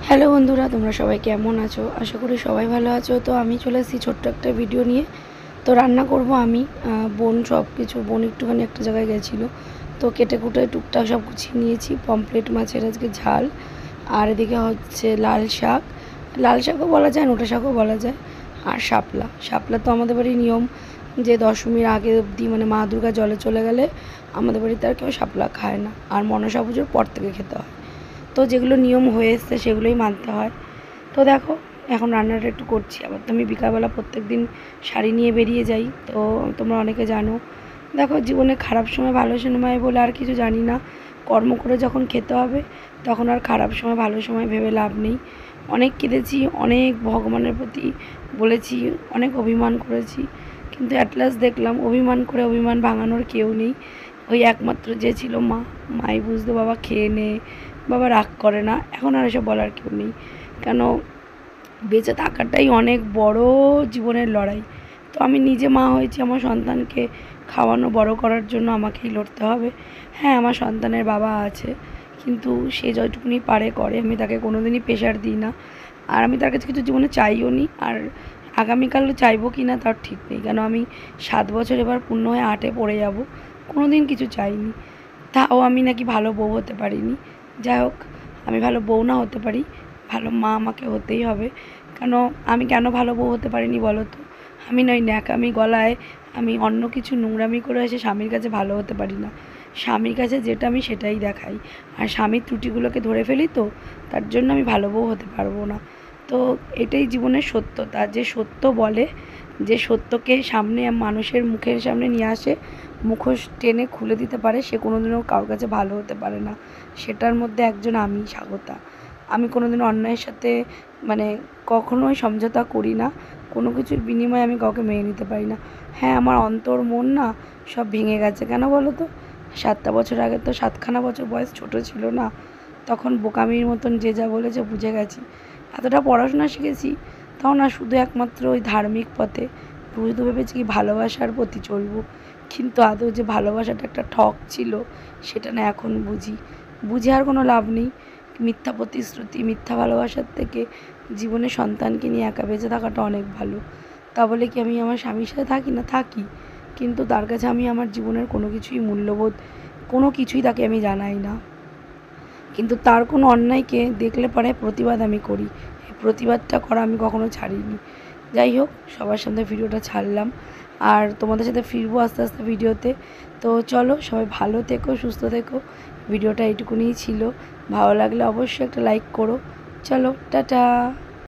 Hello বন্ধুরা, তোমরা সবাই কেমন আছো? আশা করি সবাই ভালো আছো। তো আমি চলে এসেছি ছোট্ট একটা ভিডিও নিয়ে। তো রান্না করব আমি। বোন সব কিছু, বোন একটুখানি একটা জায়গায় গেছিলো, তো কেটে কুটে টুকটাক সব গুছিয়ে নিয়েছি। পমফ্রেট মাছের আজকে ঝাল, আর এদিকে হচ্ছে লাল শাক, লাল শাকও বলা যায়, নোটা শাকও বলা যায়, আর শাপলা। শাপলা তো আমাদের বাড়ির নিয়ম যে দশমীর আগে অবধি, মানে মা দুর্গা জলে চলে গেলে আমাদের বাড়িতে আর কেউ শাপলা খায় না, আর মনসা পুজোর পর থেকে খেতে হয়। তো যেগুলো নিয়ম হয়ে এসছে সেগুলোই মানতে হয়। তো দেখো, এখন রান্নাটা একটু করছি। আবার তো আমি বিকালবেলা প্রত্যেক দিন শাড়ি নিয়ে বেরিয়ে যাই, তো তোমরা অনেকে জানো। দেখো, জীবনে খারাপ সময় ভালো সময় বলে আর কিছু জানি না। কর্ম করে যখন খেতে হবে তখন আর খারাপ সময় ভালো সময় ভেবে লাভ নেই। অনেক কেঁদেছি, অনেক ভগবানের প্রতি বলেছি, অনেক অভিমান করেছি, কিন্তু অ্যাট লাস্ট দেখলাম অভিমান করে অভিমান ভাঙানোর কেউ নেই। ওই একমাত্র যে ছিল মা। মাই বুঝতো বাবা খেয়ে নে, বাবা রাগ করে না। এখন আর এসব বলার কেউ নেই। কেন, বেঁচে থাকাটাই অনেক বড় জীবনের লড়াই। তো আমি নিজে মা হয়েছি, আমার সন্তানকে খাওয়ানো বড় করার জন্য আমাকেই লড়তে হবে। হ্যাঁ, আমার সন্তানের বাবা আছে, কিন্তু সে যতটুকুনি পারে করে। আমি তাকে কোনো দিনই প্রেশার দিই না, আর আমি তার কাছে কিছু জীবনে চাইও নি। আর আগামীকালও চাইবো কি না তার ঠিক নেই, কেন আমি 7 বছর এবার পূর্ণ হয়ে 8-এ পড়ে যাব, কোনো দিন কিছু চাইনি। তাও আমি নাকি ভালো বউ হতে পারিনি। যাই হোক, আমি ভালো বউ না হতে পারি, ভালো মা আমাকে হতেই হবে। আমি কেন ভালো বউ হতে পারিনি বলো তো? আমি নই ন্যাকামি গলায় আমি অন্য কিছু নোংরামি করে এসে স্বামীর কাছে ভালো হতে পারি না। স্বামীর কাছে যেটা আমি সেটাই দেখাই, আর স্বামীর ত্রুটিগুলোকে ধরে ফেলি, তো তার জন্য আমি ভালো বউ হতে পারবো না। তো এটাই জীবনের সত্যতা। যে সত্য বলে, যে সত্যকে সামনে মানুষের মুখের সামনে নিয়ে আসে, মুখোশ টেনে খুলে দিতে পারে, সে কোনোদিনও কারোর কাছে ভালো হতে পারে না। সেটার মধ্যে একজন আমি, স্বাগতা। আমি কোনোদিনও অন্যায়ের সাথে মানে কখনোই সমঝোতা করি না। কোনো কিছুর বিনিময়ে আমি কাউকে মেনে নিতে পারি না। হ্যাঁ, আমার অন্তর মন না সব ভেঙে গেছে। কেন বলো তো? 7টা বছর আগে তো 7খানা বছর বয়স, ছোট ছিল না? তখন বোকামির মতন যে যা বলেছে বুঝে গেছি। এতটা পড়াশোনা শিখেছি, তাও না শুধু একমাত্র ওই ধার্মিক পথে। শুধু ভেবেছি কি ভালোবাসার প্রতি চলবো, কিন্তু আদৌ যে ভালোবাসাটা একটা ঠক ছিল সেটা না এখন বুঝি। বুঝে আর কোনো লাভ নেই। মিথ্যা প্রতিশ্রুতি, মিথ্যা ভালোবাসার থেকে জীবনে সন্তানকে নিয়ে একা বেঁচে থাকাটা অনেক ভালো। তা বলে কি আমি আমার স্বামীর সাথে থাকি না? থাকি, কিন্তু তার কাছে আমি আমার জীবনের কোনো কিছুই মূল্যবোধ, কোনো কিছুই তাকে আমি জানাই না। কিন্তু তার কোনো অন্যায়কে দেখলে পরে প্রতিবাদ আমি করি। এই প্রতিবাদটা করা আমি কখনো ছাড়িনি। যাই হোক, সবার সামনে ভিডিওটা ছাড়লাম, আর তোমাদের সাথে ফিরবো আস্তে আস্তে ভিডিওতে। তো চলো, সবাই ভালো থেকো, সুস্থ থেকো। ভিডিওটা এইটুকুনিই ছিল। ভালো লাগলে অবশ্যই একটা লাইক করো। চলো, টাটা।